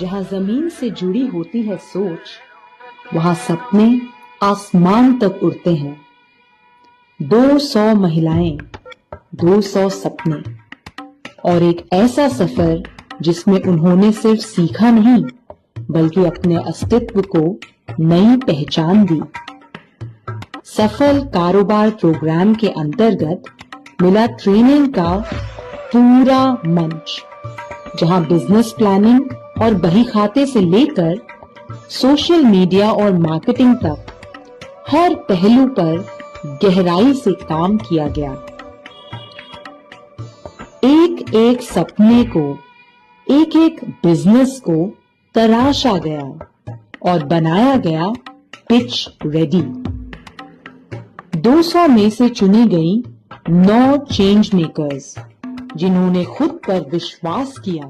जहां जमीन से जुड़ी होती है सोच, वहां सपने आसमान तक उड़ते हैं। 200 महिलाएं, 200 सपने और एक ऐसा सफर जिसमें उन्होंने सिर्फ सीखा नहीं, बल्कि अपने अस्तित्व को नई पहचान दी। सफल कारोबार प्रोग्राम के अंतर्गत मिला ट्रेनिंग का पूरा मंच, जहां बिजनेस प्लानिंग और बही खाते से लेकर सोशल मीडिया और मार्केटिंग तक हर पहलू पर गहराई से काम किया गया। एक एक सपने को, एक एक बिजनेस को तराशा गया और बनाया गया पिच रेडी। 200 में से चुनी गई 9 चेंज मेकर्स, जिन्होंने खुद पर विश्वास किया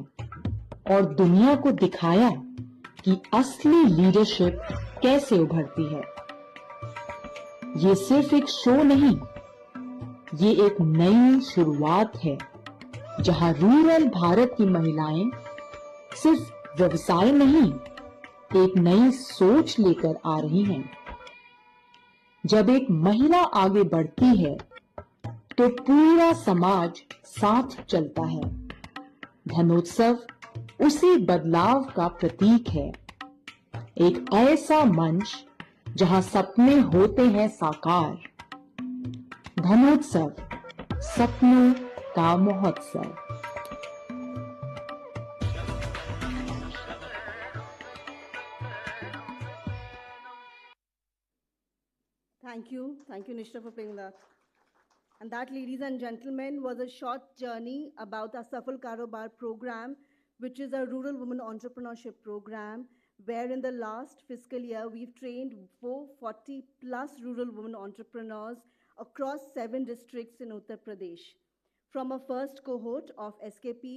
और दुनिया को दिखाया कि असली लीडरशिप कैसे उभरती है। ये सिर्फ एक शो नहीं, ये एक नई शुरुआत है, जहां रूरल भारत की महिलाएं सिर्फ व्यवसाय नहीं, एक नई सोच लेकर आ रही हैं। जब एक महिला आगे बढ़ती है, तो पूरा समाज साथ चलता है। धनोत्सव उसी बदलाव का प्रतीक है, एक ऐसा मंच जहां सपने होते हैं साकार। धनोत्सव, सपनों का महोत्सव। Thank you, Nishta, for playing that. And that, ladies and gentlemen, was a short journey about our Safal Karobar program, which is a rural women entrepreneurship program, where in the last fiscal year, we've trained 440 plus rural women entrepreneurs across 7 districts in Uttar Pradesh. From a first cohort of SKP,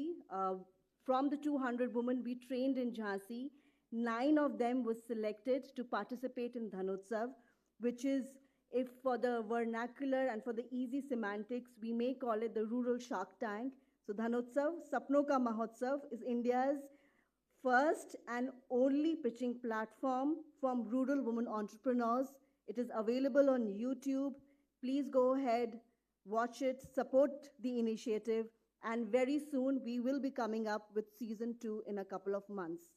from the 200 women we trained in Jhansi, 9 of them was selected to participate in Dhanotsav, which is, if for the vernacular and for the easy semantics, we may call it the rural Shark Tank. So Dhanotsav, Sapno Ka Mahotsav, is India's first and only pitching platform from rural women entrepreneurs. It is available on YouTube. Please go ahead, watch it, support the initiative, and very soon we will be coming up with season 2 in a couple of months.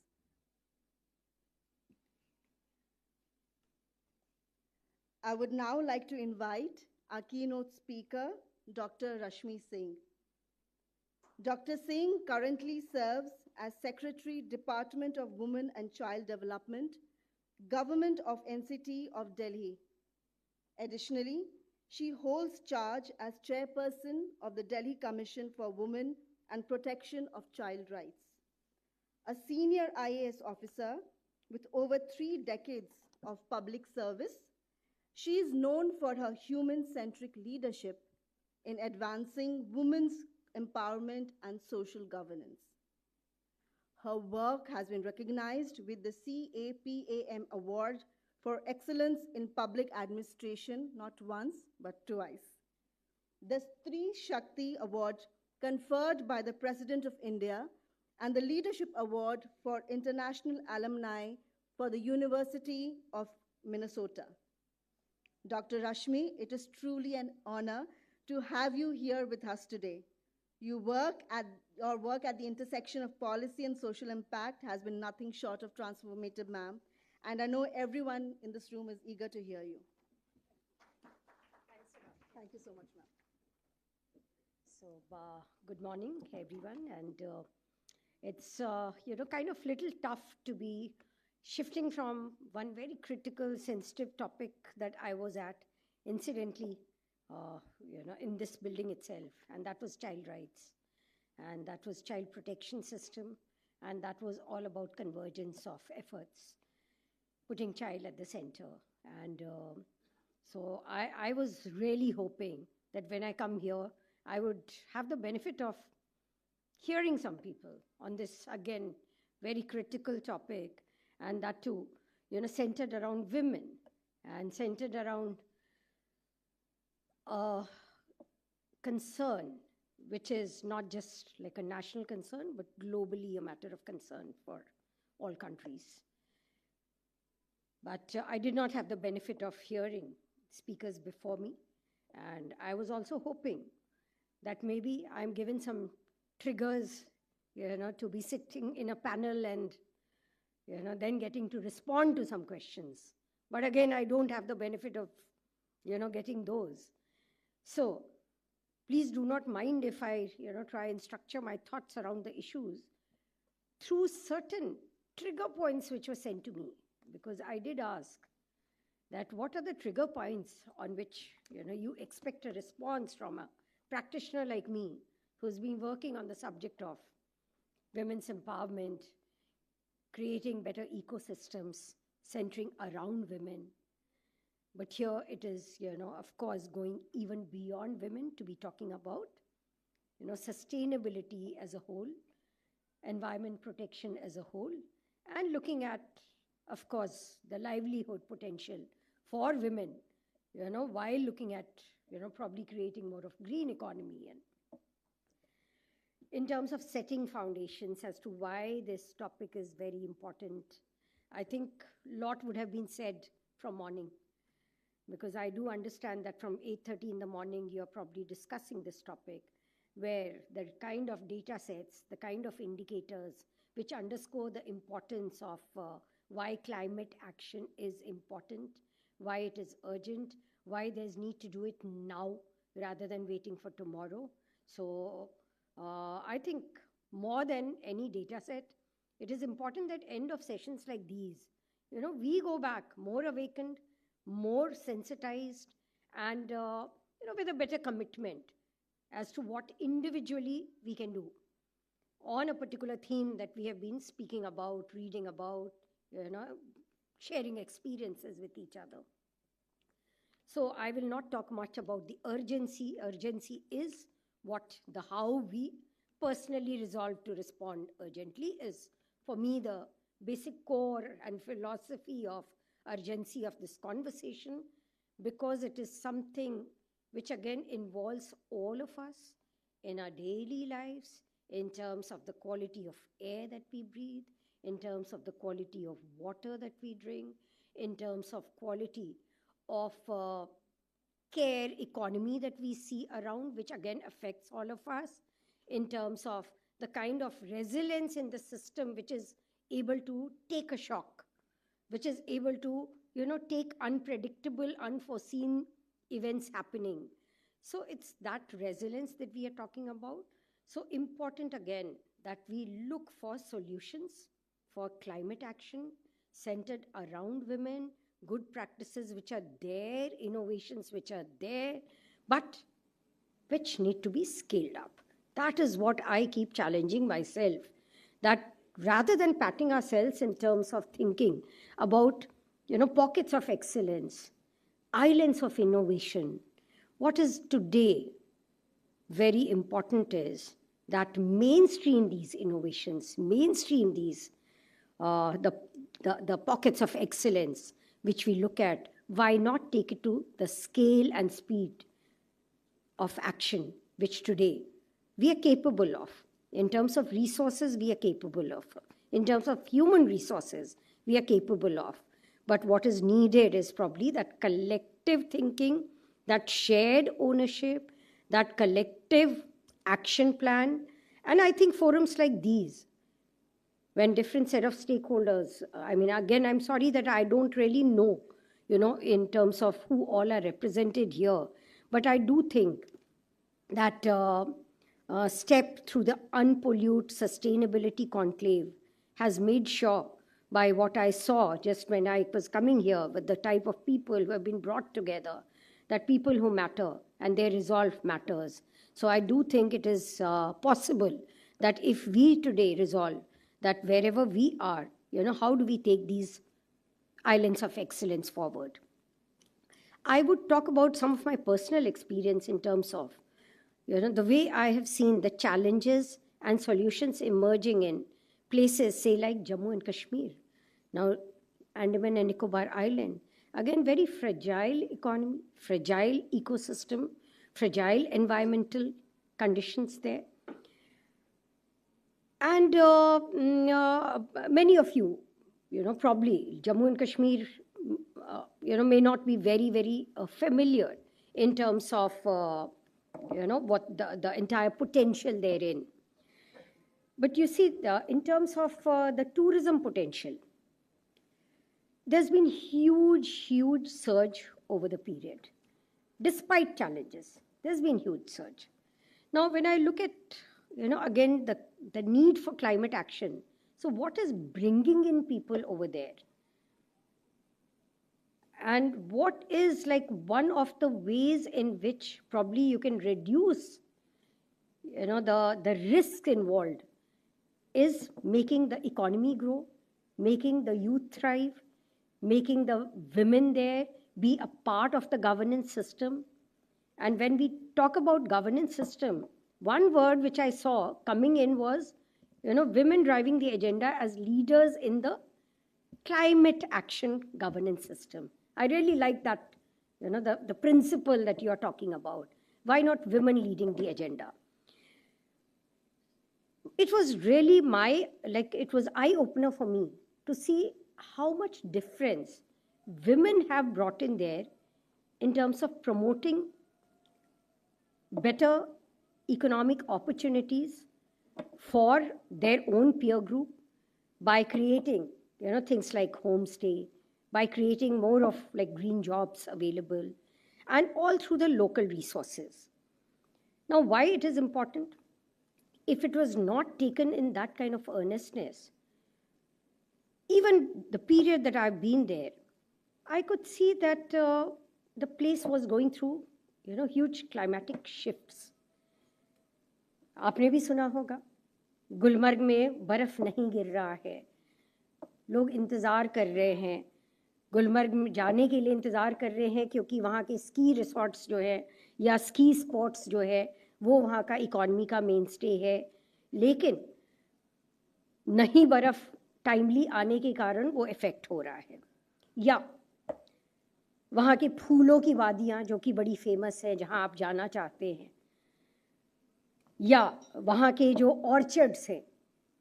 I would now like to invite our keynote speaker, Dr. Rashmi Singh. Dr. Singh currently serves as Secretary, Department of Women and Child Development, Government of NCT of Delhi. Additionally, she holds charge as Chairperson of the Delhi Commission for Women and Protection of Child Rights. A senior IAS officer with over 3 decades of public service, she is known for her human-centric leadership in advancing women's empowerment and social governance. Her work has been recognized with the CAPAM Award for Excellence in Public Administration, not once, but twice. The Stree Shakti Award conferred by the President of India and the Leadership Award for International Alumni for the University of Minnesota. Dr. Rashmi, it is truly an honor to have you here with us today. Your work at the intersection of policy and social impact has been nothing short of transformative, ma'am, and I know everyone in this room is eager to hear you. Thank you so much, ma'am. So, good morning, everyone, and it's kind of little tough to be shifting from one very critical, sensitive topic that I was at, incidentally, in this building itself, and that was child rights, and that was child protection system, and that was all about convergence of efforts, putting child at the center. And so I was really hoping that when I come here, I would have the benefit of hearing some people on this, again, very critical topic, and that too, centered around women and centered around concern, which is not just like a national concern, but globally a matter of concern for all countries. But I did not have the benefit of hearing speakers before me. And I was also hoping that maybe I'm given some triggers, to be sitting in a panel and, then getting to respond to some questions. But again, I don't have the benefit of, getting those. So please do not mind if I, try and structure my thoughts around the issues through certain trigger points which were sent to me, because I did ask that what are the trigger points on which, you expect a response from a practitioner like me who's been working on the subject of women's empowerment, creating better ecosystems centering around women. But here it is, of course, going even beyond women to be talking about, sustainability as a whole, environment protection as a whole, and looking at, of course, the livelihood potential for women, while looking at, probably creating more of green economy. And in terms of setting foundations as to why this topic is very important, I think a lot would have been said from morning, because I do understand that from 8:30 in the morning, you're probably discussing this topic, where the kind of data sets, the kind of indicators which underscore the importance of why climate action is important, why it is urgent, why there's need to do it now rather than waiting for tomorrow. So I think more than any data set, it is important that end of sessions like these, we go back more awakened, more sensitized, and with a better commitment as to what individually we can do on a particular theme that we have been speaking about, reading about, sharing experiences with each other. So I will not talk much about the urgency. Urgency is what the how we personally resolve to respond urgently is, for me, the basic core and philosophy of urgency of this conversation, because it is something which again involves all of us in our daily lives, in terms of the quality of air that we breathe, in terms of the quality of water that we drink, in terms of quality of care economy that we see around, which again affects all of us, in terms of the kind of resilience in the system which is able to take a shock, which is able to, take unpredictable, unforeseen events happening. So it's that resilience that we are talking about. So important again that we look for solutions for climate action centered around women, good practices which are there, innovations which are there, but which need to be scaled up. That is what I keep challenging myself, that rather than patting ourselves in terms of thinking about, pockets of excellence, islands of innovation, what is today very important is that mainstream these innovations, mainstream these, the pockets of excellence which we look at. Why not take it to the scale and speed of action which today we are capable of? In terms of resources, we are capable of. In terms of human resources, we are capable of. But what is needed is probably that collective thinking, that shared ownership, that collective action plan. And I think forums like these, when different set of stakeholders, again, I'm sorry that I don't really know, in terms of who all are represented here. But I do think that step through the UnPollute Sustainability Conclave has made sure, by what I saw just when I was coming here, with the type of people who have been brought together, that people who matter and their resolve matters. So I do think it is possible that if we today resolve that wherever we are, how do we take these islands of excellence forward? I would talk about some of my personal experience in terms of, the way I have seen the challenges and solutions emerging in places, say, like Jammu and Kashmir, now Andaman and Nicobar Island. Again, very fragile economy, fragile ecosystem, fragile environmental conditions there. And many of you, probably Jammu and Kashmir, may not be very, very familiar in terms of, what the entire potential therein. But you see, in terms of the tourism potential, there's been huge surge over the period. Despite challenges, there's been huge surge. Now, when I look at, again, the need for climate action, so what is bringing in people over there? And what is like one of the ways in which probably you can reduce, the risk involved is making the economy grow, making the youth thrive, making the women there be a part of the governance system. And when we talk about governance system, one word which I saw coming in was, women driving the agenda as leaders in the climate action governance system. I really like that, the principle that you are talking about. Why not women leading the agenda? It was really it was eye-opener for me to see how much difference women have brought in there in terms of promoting better economic opportunities for their own peer group by creating, things like homestay, by creating more of like green jobs available, and all through the local resources. Now, why it is important? If it was not taken in that kind of earnestness, even the period that I've been there, I could see that the place was going through, huge climatic shifts. आपने भी सुना होगा, गुलमर्ग में बर्फ नहीं गिर रहा है, लोग इंतज़ार कर रहे हैं, गुलमर्ग में जाने के लिए इंतज़ार कर रहे हैं क्योंकि वहाँ के स्की रिसोर्ट्स जो है या स्की स्पॉट्स जो है वो वहाँ का इकॉनमी का मेन स्टे है, लेकिन नहीं बर्फ़ टाइमली आने के कारण वो इफ़ेक्ट हो रहा है। या वहाँ के फूलों की वादियाँ जो कि बड़ी फेमस है, जहाँ आप जाना चाहते हैं, या वहाँ के जो ऑर्चर्ड्स हैं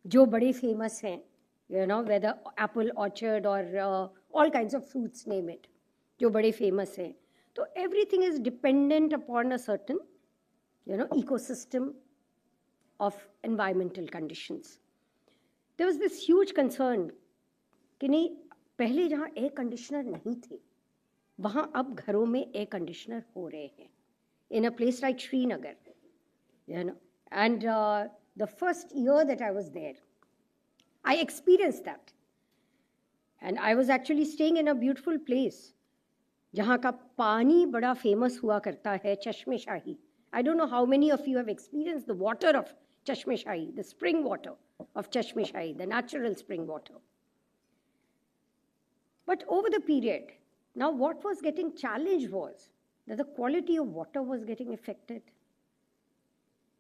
जो बड़े फेमस हैं, whether apple orchard or all kinds of fruits, name it, जो बड़े फेमस हैं, तो everything is dependent upon a certain, ecosystem of environmental conditions. There was this huge concern कि नहीं, पहले जहाँ एयर कंडीशनर नहीं थे वहाँ अब घरों में एयर कंडीशनर हो रहे हैं in a place like Srinagar, and the first year that I was there, I experienced that, and I was actually staying in a beautiful place जहाँ का पानी बड़ा famous हुआ करता है, चश्मे शाही. I don't know how many of you have experienced the water of Chashme Shahi, the spring water of Chashme Shahi, the natural spring water. But over the period, now what was getting challenged was that the quality of water was getting affected.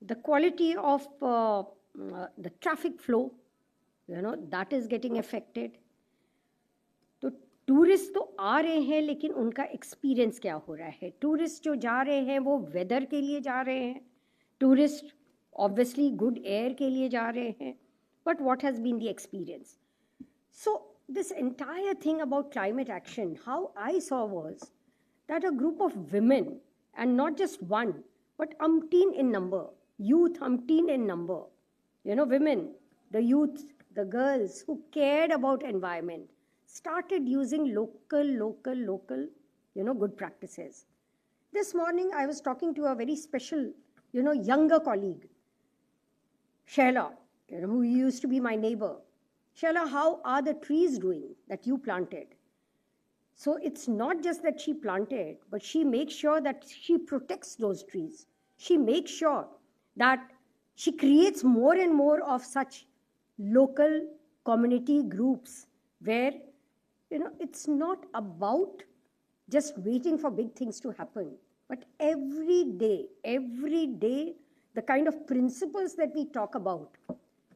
The quality of the traffic flow, that is getting affected. तो tourist तो आ रहे हैं लेकिन उनका experience क्या हो रहा है? टूरिस्ट जो जा रहे हैं वो वेदर के लिए जा रहे हैं, टूरिस्ट obviously good air के लिए जा रहे हैं, but what has been the experience? So this entire thing about climate action, how I saw was that a group of women, and not just one, but umpteen in number, youth umpteen in number, women, the youth, the girls who cared about environment, started using local, good practices. This morning I was talking to a very special, younger colleague, Shaila, who used to be my neighbor. Shaila, how are the trees doing that you planted? So it's not just that she planted, but she makes sure that she protects those trees. She makes sure that she creates more and more of such local community groups where, it's not about just waiting for big things to happen, but every day, the kind of principles that we talk about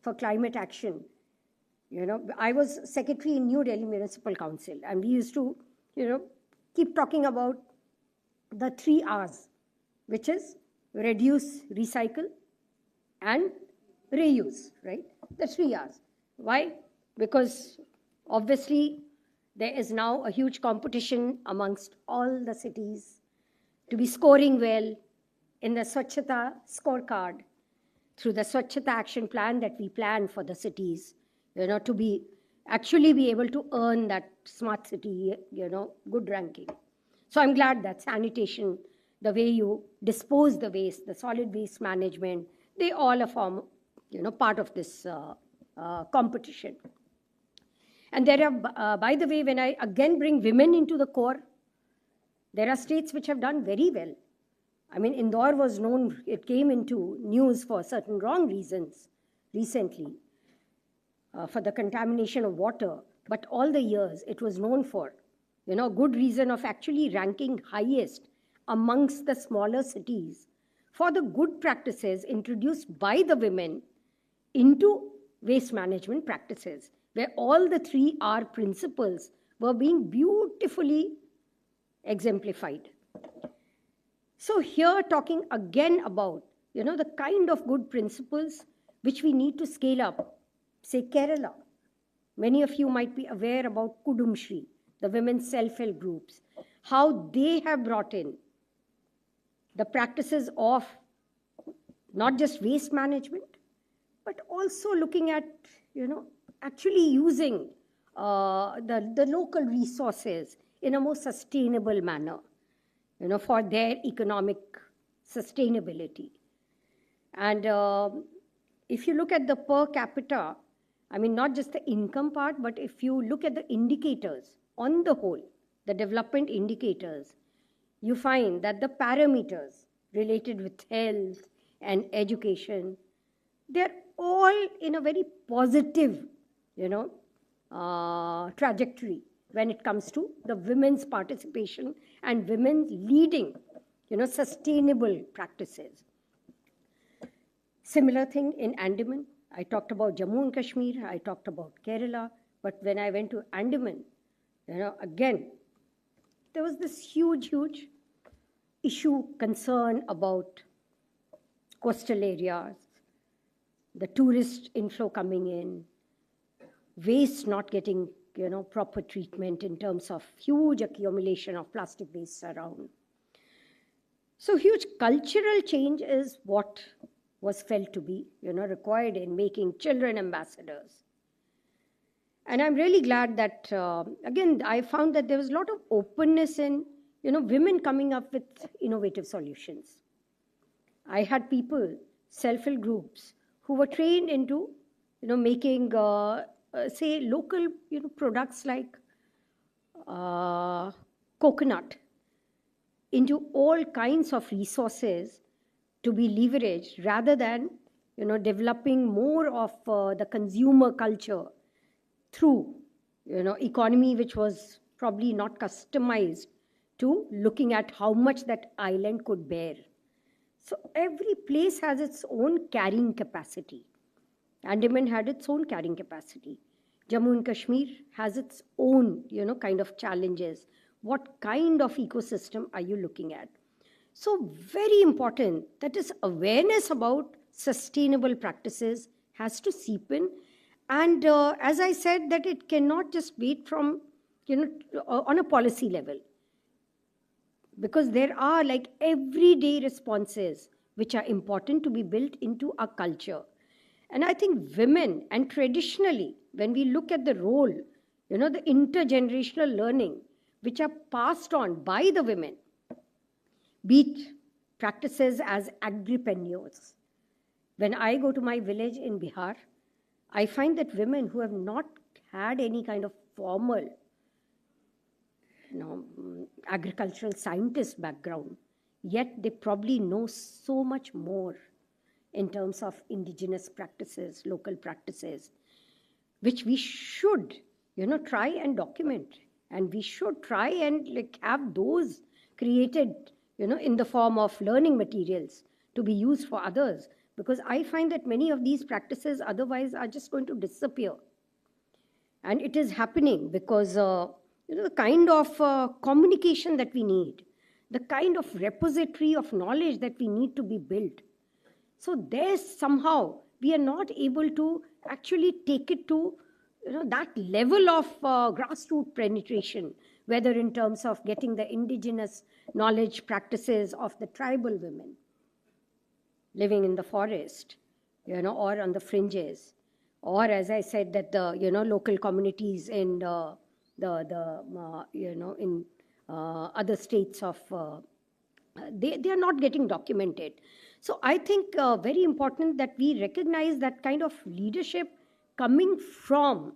for climate action. I was secretary in New Delhi Municipal Council, and we used to, keep talking about the 3 R's, which is reduce, recycle, and reuse, right? the 3 R's. Why? Because obviously there is now a huge competition amongst all the cities to be scoring well in the Swachhata scorecard through the Swachhata action plan that we plan for the cities, to be actually be able to earn that smart city, good ranking. So I'm glad that sanitation, the way you dispose the waste, the solid waste management, they all form, part of this competition. And there are, by the way, when I again bring women into the core, there are states which have done very well. I mean, Indore was known, it came into news for certain wrong reasons recently, for the contamination of water, but all the years it was known for, good reason of actually ranking highest amongst the smaller cities for the good practices introduced by the women into waste management practices, where all the 3 R principles were being beautifully exemplified. So here talking again about, the kind of good principles which we need to scale up. Say Kerala. Many of you might be aware about Kudumshri, the women's self-help groups, how they have brought in the practices of not just waste management, but also looking at, actually using the local resources in a more sustainable manner, for their economic sustainability. And if you look at the per capita, I mean, not just the income part, but if you look at the indicators on the whole, the development indicators, you find that the parameters related with health and education, they're all in a very positive, trajectory when it comes to the women's participation and women leading, sustainable practices. Similar thing in Andaman. I talked about Jammu and Kashmir, I talked about Kerala, but when I went to Andaman, again, there was this huge issue, concern about coastal areas, the tourist inflow coming in, waste not getting, proper treatment in terms of huge accumulation of plastic waste around. So huge cultural change is what was felt to be, required in making children ambassadors. And I'm really glad that, again, I found that there was a lot of openness in, women coming up with innovative solutions. I had people, self-help groups, who were trained into, making, say, local, products like coconut into all kinds of resources to be leveraged, rather than, developing more of the consumer culture through, economy which was probably not customized to looking at how much that island could bear. So every place has its own carrying capacity. Andaman had its own carrying capacity. Jammu and Kashmir has its own, kind of challenges. What kind of ecosystem are you looking at? So very important, that is, awareness about sustainable practices has to seep in. And as I said, that it cannot just wait from, on a policy level. Because there are like everyday responses which are important to be built into our culture. And I think women, and traditionally, when we look at the role, the intergenerational learning, which are passed on by the women, be it practices as agripreneurs. When I go to my village in Bihar, I find that women who have not had any kind of formal, agricultural scientist background, yet they probably know so much more in terms of indigenous practices, local practices, which we should, try and document. And we should try and have those created, in the form of learning materials to be used for others. Because I find that many of these practices otherwise are just going to disappear. And it is happening because, the kind of communication that we need, the kind of repository of knowledge that we need to be built. So there's somehow, we are not able to actually take it to that level of grassroots penetration, whether in terms of getting the indigenous knowledge practices of the tribal women living in the forest, or on the fringes, or as I said, that the local communities in in other states of they are not getting documented. So I think very important that we recognize that kind of leadership coming from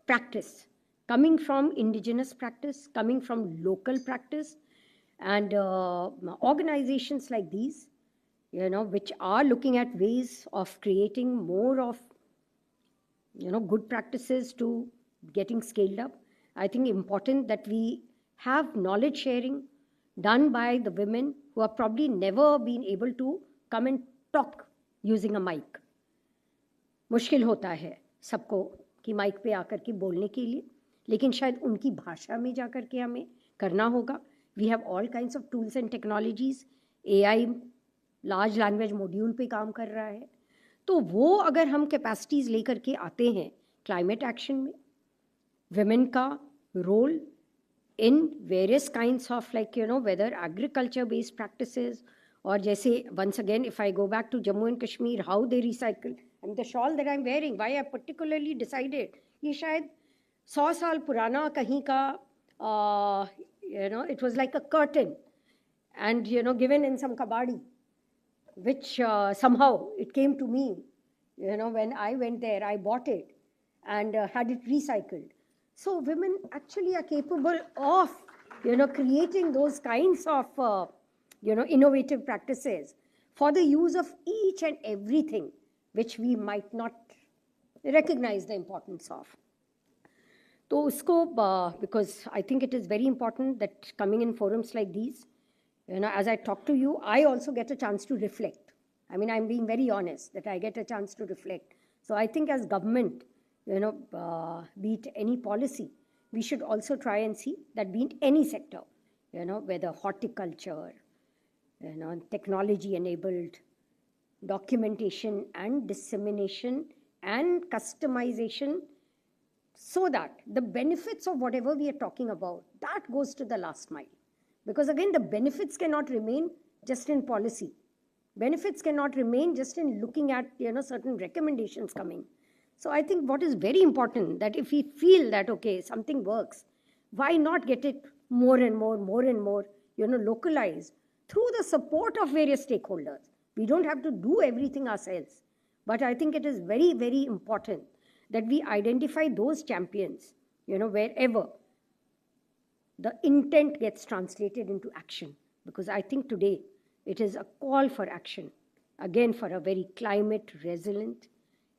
practice, coming from indigenous practice, coming from local practice, and organizations like these, which are looking at ways of creating more of good practices to getting scaled up. I think important that we have knowledge sharing done by the women who have probably never been able to come and talk using a mic. मुश्किल होता है सबको कि mic पे आकर के बोलने के लिए, लेकिन शायद उनकी भाषा में जाकर के हमें करना होगा. We have all kinds of tools and technologies. AI large language module पे काम कर रहा है. तो वो अगर हम कैपेसिटीज लेकर के आते हैं क्लाइमेट एक्शन में, women का role in various kinds of whether agriculture based practices or जैसे once again if I go back to Jammu and Kashmir, how they recycle, and the shawl that I'm wearing, why I particularly decided ये शायद 100 साल पुराना कहीं का it was like a curtain and given in some kabadi, which somehow it came to me when I went there. I bought it and had it recycled. So women actually are capable of, creating those kinds of, innovative practices for the use of each and everything which we might not recognize the importance of. So usko, because I think it is very important that coming in forums like these, as I talk to you, I also get a chance to reflect. I mean, I'm being very honest that I get a chance to reflect. So I think as government, be it any policy, we should also try and see that be it any sector, whether horticulture, technology-enabled documentation and dissemination and customization, so that the benefits of whatever we are talking about, that goes to the last mile. Because again, the benefits cannot remain just in policy. Benefits cannot remain just in looking at, certain recommendations coming. So I think what is very important that if we feel that, okay, something works, why not get it more and more, localized through the support of various stakeholders. We don't have to do everything ourselves. But I think it is very, very important that we identify those champions, wherever the intent gets translated into action. Because I think today it is a call for action, again, for a very climate resilient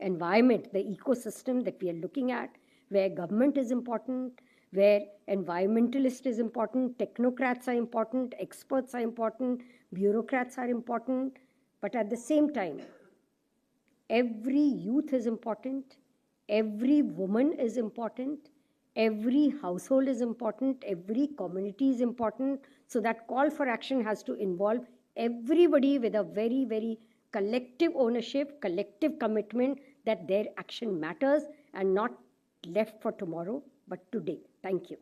environment, the ecosystem that we are looking at, where government is important, where environmentalist is important, technocrats are important, experts are important, bureaucrats are important, but at the same time, every youth is important, every woman is important, every household is important, every community is important. So that call for action has to involve everybody with a very, very collective ownership, collective commitment that their action matters and not left for tomorrow, but today. Thank you.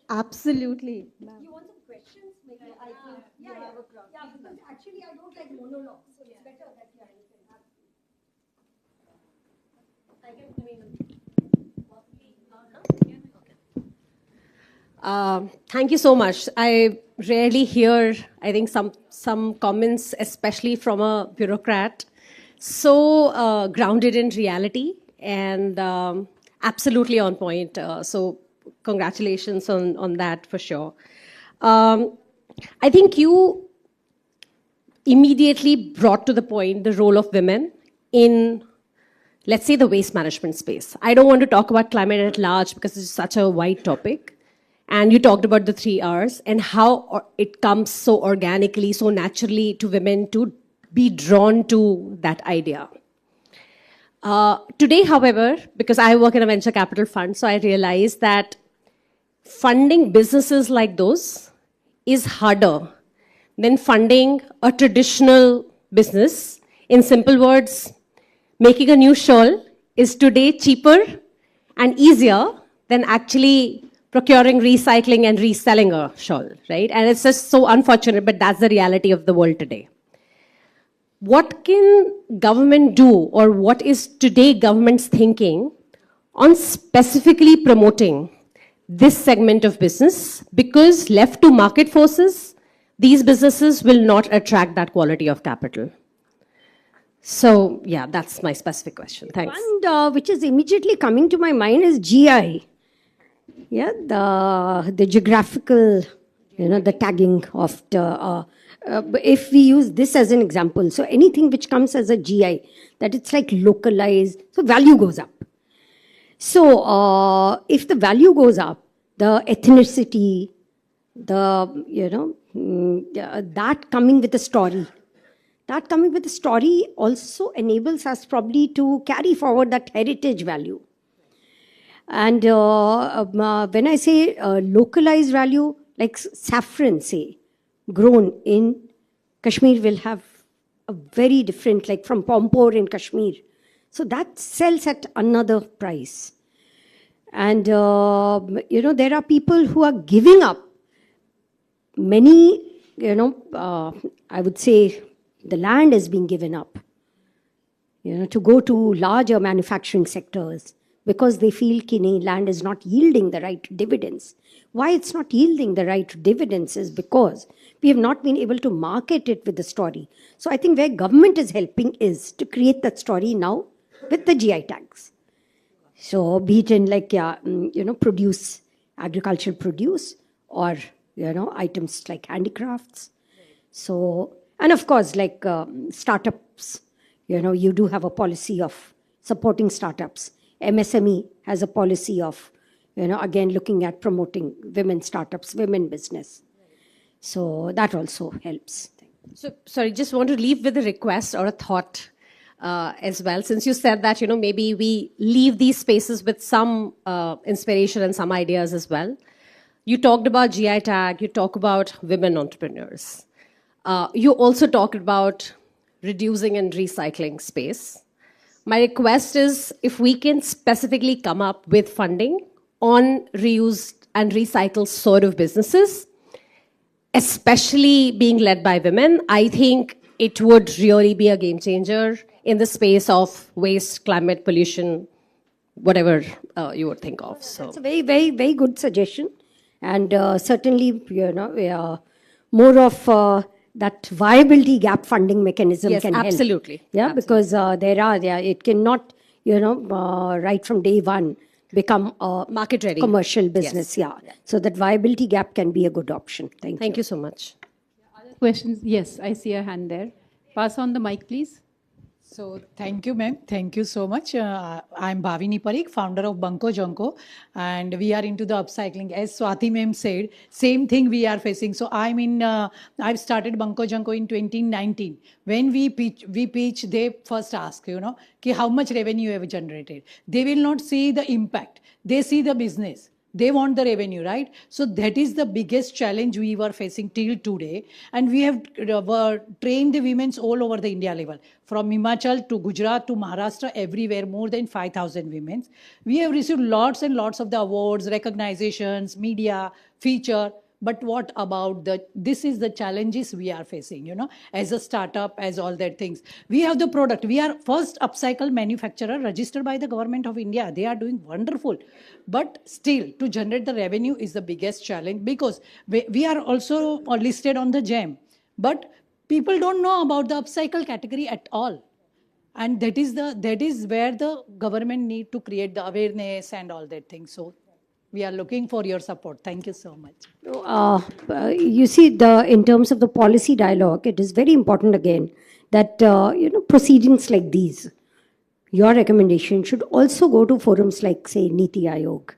Absolutely. You want some questions? Maybe I think you have a crowd. Yeah, because actually I don't like monologues, so it's better that you can have. Thank you so much. I rarely hear, I think, some comments, especially from a bureaucrat, so grounded in reality and absolutely on point. So congratulations on that for sure. I think you immediately brought to the point the role of women in, let's say, the waste management space. I don't want to talk about climate at large because it's such a wide topic. And you talked about the 3 Rs and how it comes so organically, so naturally to women to be drawn to that idea. Today, however, because I work in a venture capital fund, so I realize that funding businesses like those is harder than funding a traditional business. In simple words, making a new shawl is today cheaper and easier than actually procuring, recycling, and reselling a shawl, right? And it's just so unfortunate, but that's the reality of the world today. What can government do, or what is today government's thinking on specifically promoting this segment of business? Because left to market forces, these businesses will not attract that quality of capital. So, yeah, that's my specific question. Thanks. One which is immediately coming to my mind is GI. Yeah, the geographical, the tagging of the. If we use this as an example, so anything which comes as a GI, that it's like localized, so value goes up. So if the value goes up, the ethnicity, that coming with a story. That coming with a story also enables us probably to carry forward that heritage value. And when I say localized value, like saffron, say, grown in Kashmir will have a very different, like from Pampore in Kashmir. So that sells at another price. And, there are people who are giving up many, I would say the land is being given up, to go to larger manufacturing sectors because they feel land is not yielding the right dividends. Why it's not yielding the right dividends is because we have not been able to market it with the story. So I think where government is helping is to create that story now with the GI tags. So be it in produce, agricultural produce, or, items like handicrafts. So, and of course, like startups, you do have a policy of supporting startups. MSME has a policy of, again, looking at promoting women startups, women business. So that also helps. So, sorry, just want to leave with a request or a thought as well. Since you said that, maybe we leave these spaces with some inspiration and some ideas as well. You talked about GI tag, you talk about women entrepreneurs. You also talked about reducing and recycling space. My request is if we can specifically come up with funding on reused and recycled sort of businesses, especially being led by women, I think it would really be a game changer in the space of waste, climate, pollution, whatever you would think of. So that's a very, very, very good suggestion. And certainly, more of that viability gap funding mechanism can help. Absolutely. Yeah, absolutely. Because it cannot, right from day one become a market ready commercial business. Yes. Yeah. So that viability gap can be a good option. Thank you so much. Other questions? Yes, I see a hand there. Pass on the mic, please. So thank you, ma'am. Thank you so much. I'm Bhavini Parikh, founder of Banco Jonko, and we are into the upcycling. As Swati ma'am said, same thing we are facing. So I've started Banco Jonko in 2019. When we pitch, they first ask, how much revenue you have generated. They will not see the impact. They see the business. They want the revenue, right? So that is the biggest challenge we were facing till today. And we have trained the women all over the India level. From Himachal to Gujarat to Maharashtra, everywhere, more than 5,000 women. We have received lots and lots of the awards, recognizations, media, feature. But what about this is the challenges we are facing, as a startup, as all that things. We have the product. We are first upcycle manufacturer registered by the government of India. They are doing wonderful. But still, to generate the revenue is the biggest challenge because we are also listed on the GEM. But people don't know about the upcycle category at all. And that is where the government need to create the awareness and all that thing. So we are looking for your support. Thank you so much. You see, in terms of the policy dialogue, it is very important again that proceedings like these, your recommendation should also go to forums like, say, Niti Aayog.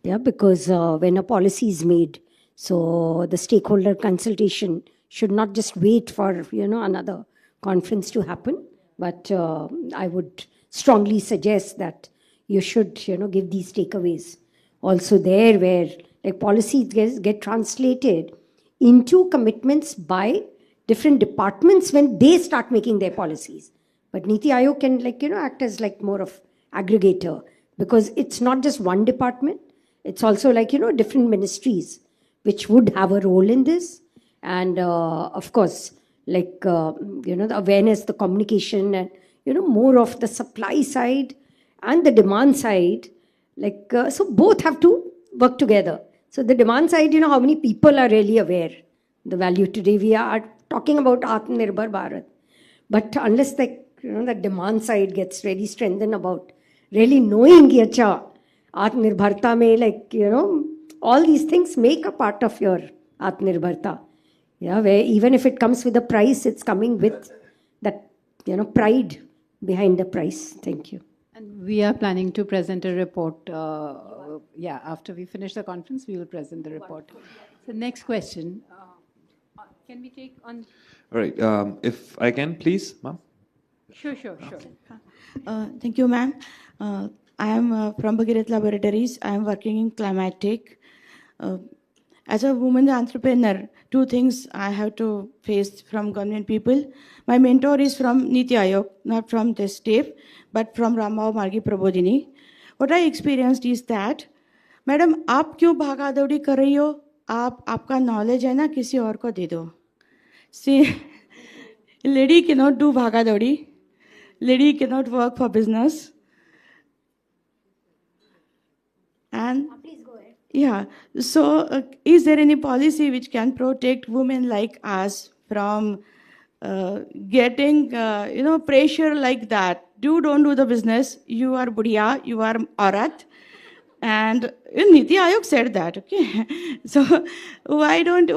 Yeah, because when a policy is made, so the stakeholder consultation should not just wait for another conference to happen. But I would strongly suggest that you should, give these takeaways also there, where like policies get translated into commitments by different departments when they start making their policies. But Niti Aayog can act as like more of aggregator, because it's not just one department. It's also different ministries which would have a role in this. And of course, the awareness, the communication, and more of the supply side and the demand side. So both have to work together. So the demand side, how many people are really aware the value. Today we are talking about Atmanirbhar Bharat, but unless the demand side gets really strengthened about really knowing कि अच्छा Atmanirbharta में all these things make a part of your Atmanirbharta. Yeah, where even if it comes with a price, it's coming with that pride behind the price. Thank you. And we are planning to present a report. After we finish the conference, we will present the report. So next question. Can we take on? All right. If I can, please, ma'am. Sure. Thank you, ma'am. I am from Bhagirath Laboratories. I am working in climatic. As a woman entrepreneur, two things I have to face from government people. My mentor is from Niti Aayog, not from this state, but from Ramao Margi Prabodhini. What I experienced is that, madam आप क्यों भागा दौड़ी कर रही हो? आपका knowledge है ना, किसी और को दे दो. See, lady cannot do bhaga daudi. Lady cannot work for business. And please go ahead. Yeah. So, is there any policy which can protect women like us from getting, pressure like that? Don't do the business. You are budiya. You are aurat. And Niti Aayog said that. Okay. So why don't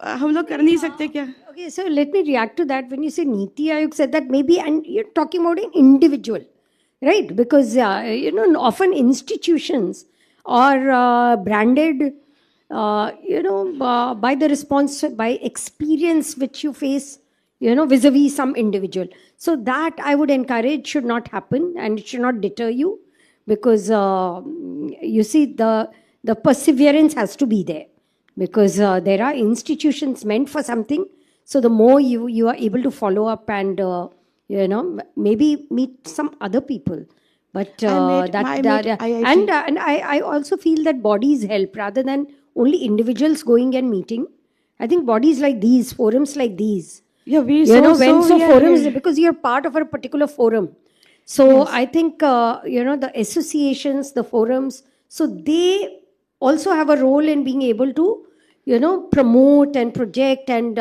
हम लोग कर नहीं सकते क्या? Okay, so let me react to that. When you say Niti Aayog said that, maybe, and you're talking about an individual, right? Because often institutions are branded, by the response, by experience which you face, vis-a-vis some individual. So that I would encourage should not happen, and it should not deter you, because you see the perseverance has to be there. Because there are institutions meant for something. So the more you are able to follow up and, maybe meet some other people. But I also feel that bodies help rather than only individuals going and meeting. I think bodies like these, forums like these. Yeah, forums, because you're part of a particular forum. So yes. I think, the associations, the forums, so they also have a role in being able to, promote and project and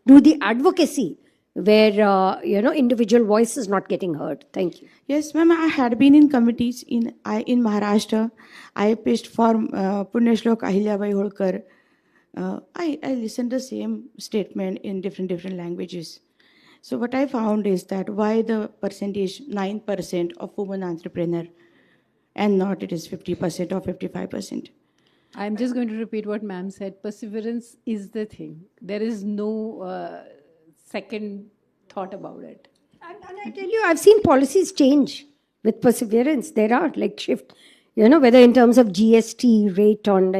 do the advocacy where, individual voice is not getting heard. Thank you. Yes, ma'am, I had been in committees in Maharashtra. I pitched for Punyashlok Ahilyabai Holkar. I listened the same statement in different languages. So what I found is that why the percentage 9% of women entrepreneur and not it is 50% or 55%. I'm just going to repeat what ma'am said. Perseverance is the thing. There is no second thought about it. And I tell you, I've seen policies change with perseverance. There are shift, whether in terms of GST rate on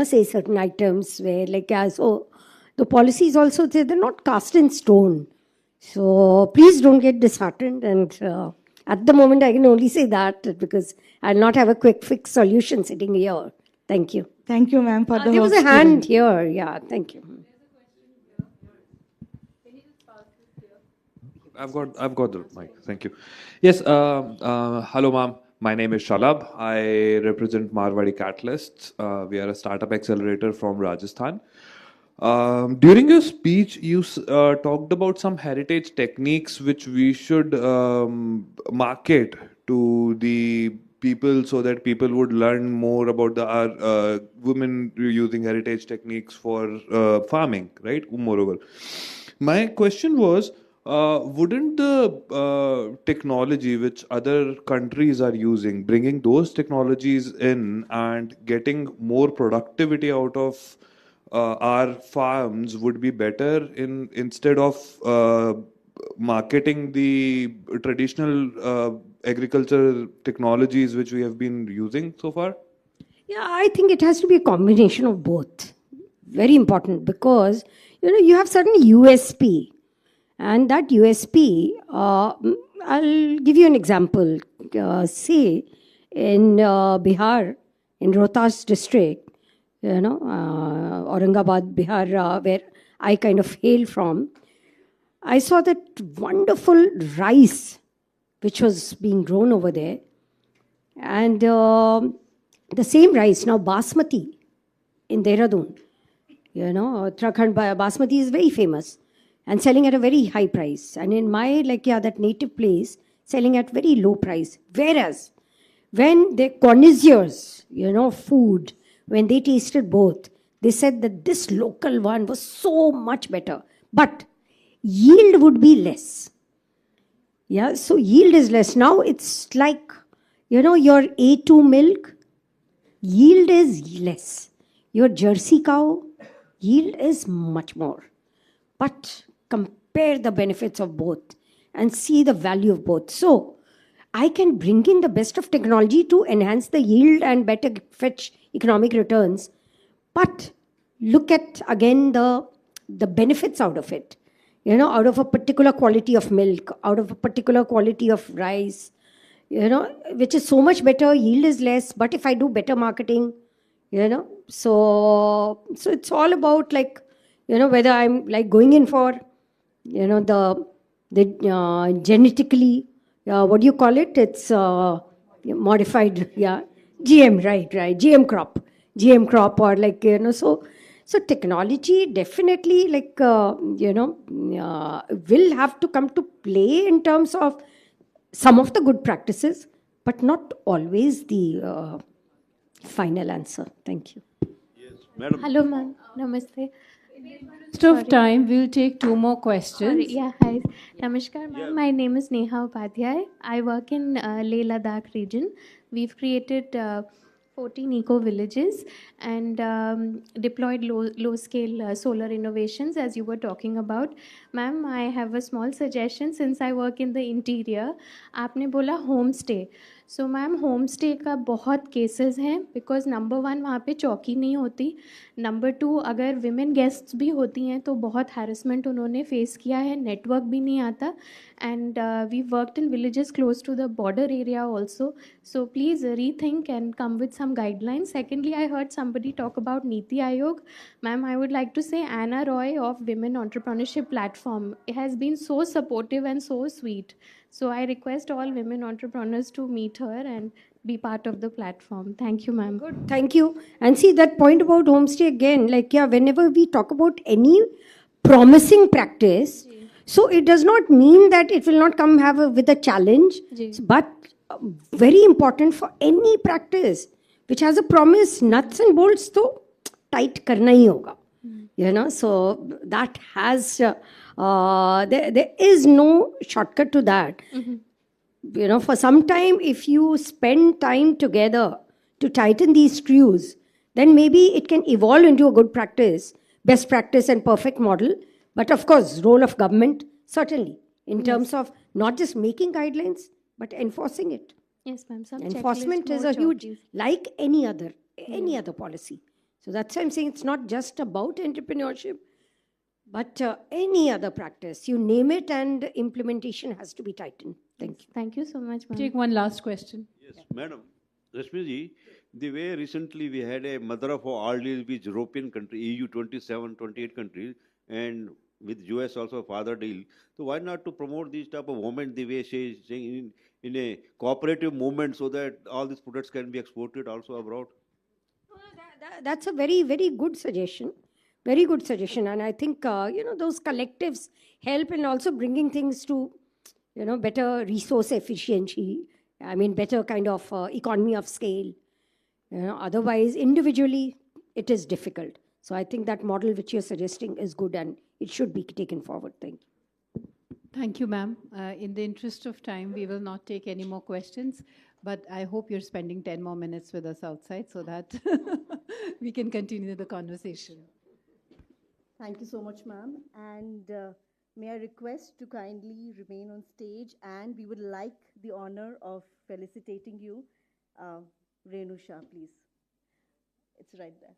say certain items where so the policies also, they're not cast in stone. So please don't get disheartened. And at the moment, I can only say that because I'll not have a quick fix solution sitting here. Thank you. Thank you, ma'am, for the there was a hand here. Yeah, thank you. I've got the mic. Thank you. Yes. Hello, ma'am. My name is Shalabh. I represent Marwadi Catalysts. We are a startup accelerator from Rajasthan. During your speech, you talked about some heritage techniques which we should market to the people so that people would learn more about the women using heritage techniques for farming, right? Moreover, my question was, wouldn't the technology which other countries are using, bringing those technologies in and getting more productivity out of our farms would be better instead of marketing the traditional agriculture technologies which we have been using so far? Yeah, I think it has to be a combination of both. Very important because you have certain USP, and that USP. I'll give you an example. Say in Bihar, in Rohtas district, Aurangabad, Bihar, where I kind of hail from. I saw that wonderful rice which was being grown over there, and the same rice now basmati in Dehradun. Uttarakhand basmati is very famous and selling at a very high price. And in my that native place, selling at very low price. Whereas when the connoisseurs, food, when they tasted both, they said that this local one was so much better, but yield would be less. Yeah, so yield is less. Now it's like, your A2 milk, yield is less. Your Jersey cow, yield is much more. But compare the benefits of both and see the value of both. So I can bring in the best of technology to enhance the yield and better fetch economic returns. But look at again the benefits out of it. Out of a particular quality of milk, out of a particular quality of rice, which is so much better, yield is less. But if I do better marketing, so it's all about whether I'm going in for the genetically what do you call it, it's modified, yeah, GM, right, GM crop, or so technology definitely will have to come to play in terms of some of the good practices, but not always the final answer. Thank you. Madam. Hello, ma'am. Namaste. Interest of time, we'll take two more questions. Sorry, yeah, hi. Namaskar, ma'am. My name is Neha Upadhyay. I work in Leh Ladakh region. We've created 14 eco villages and deployed low scale solar innovations, as you were talking about. Ma'am, I have a small suggestion since I work in the interior. आपने बोला homestay. So ma'am home stay का बहुत cases हैं because number 1 वहाँ पे चौकी नहीं होती, नंबर 2 अगर विमेन गेस्ट्स भी होती हैं तो बहुत हैरेसमेंट उन्होंने फेस किया है, नेटवर्क भी नहीं आता, and we worked in villages close to the border area also. So please rethink and come with some guidelines. Secondly, I heard somebody talk about Niti Aayog. Ma'am, I would like to say Anna Roy of Women Entrepreneurship Platform has been so supportive and so sweet. So I request all women entrepreneurs to meet her and be part of the platform. Thank you, ma'am. Good, thank you. And see that point about homestay again, whenever we talk about any promising practice, so it does not mean that it will not come with a challenge, but very important for any practice which has a promise, nuts and bolts to tight karna hi hoga. So that has there is no shortcut to that. For some time, if you spend time together to tighten these screws, then maybe it can evolve into a good practice, best practice and perfect model. But of course, role of government, certainly, in terms of not just making guidelines, but enforcing it. Yes, ma'am. Enforcement is a huge, like any other policy. So that's why I'm saying it's not just about entrepreneurship, but any other practice. You name it and implementation has to be tightened. Thank you. Thank you so much, ma'am. Take one last question. Yes, madam. Rashmi, the way recently we had a mother of all deals with European country, EU 27, 28 countries, and with US also a father deal. So why not to promote these type of women the way she is saying in a cooperative movement so that all these products can be exported also abroad? That's a very, very good suggestion. Very good suggestion. And I think, those collectives help in also bringing things to, better resource efficiency. I mean, better kind of economy of scale. Otherwise, individually, it is difficult. So I think that model which you're suggesting is good and it should be taken forward. Thank you. Thank you, ma'am. In the interest of time, we will not take any more questions, but I hope you're spending 10 more minutes with us outside so that we can continue the conversation. Thank you so much, ma'am. And may I request to kindly remain on stage, and we would like the honor of felicitating you. Uh, Renu Shah, please. It's right there.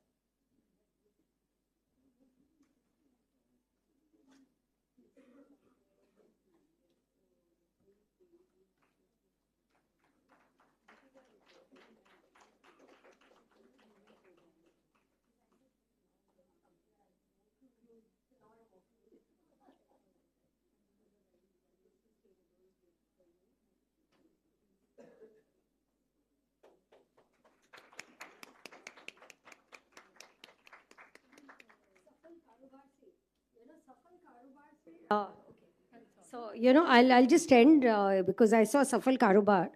So, I'll just end because I saw Safal Karobar.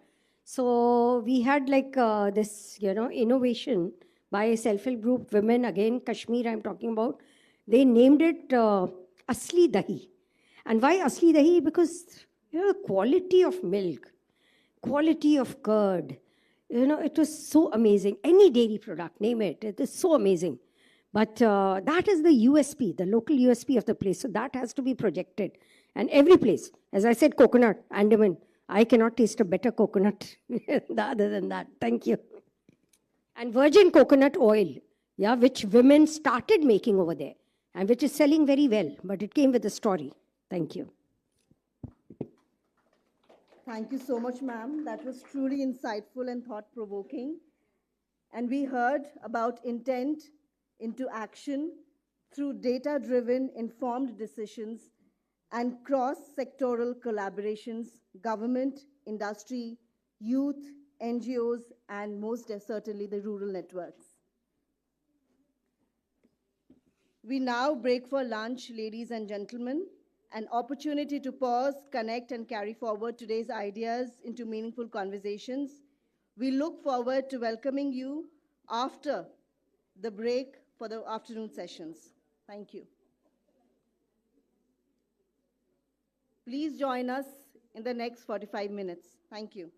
So, we had like this, innovation by self-help group women, again, Kashmir, I'm talking about. They named it Asli Dahi. And why Asli Dahi? Because, the quality of milk, quality of curd, it was so amazing. Any dairy product, name it, it is so amazing. But that is the USP, the local USP of the place. So that has to be projected. And every place, as I said, coconut, Andaman, I cannot taste a better coconut other than that. Thank you. And virgin coconut oil, yeah, which women started making over there and which is selling very well. But it came with a story. Thank you. Thank you so much, ma'am. That was truly insightful and thought-provoking. And we heard about intent into action through data-driven, informed decisions and cross-sectoral collaborations, government, industry, youth, NGOs, and most certainly the rural networks. We now break for lunch, ladies and gentlemen, an opportunity to pause, connect, and carry forward today's ideas into meaningful conversations. We look forward to welcoming you after the break for the afternoon sessions. Thank you. Please join us in the next 45 minutes. Thank you.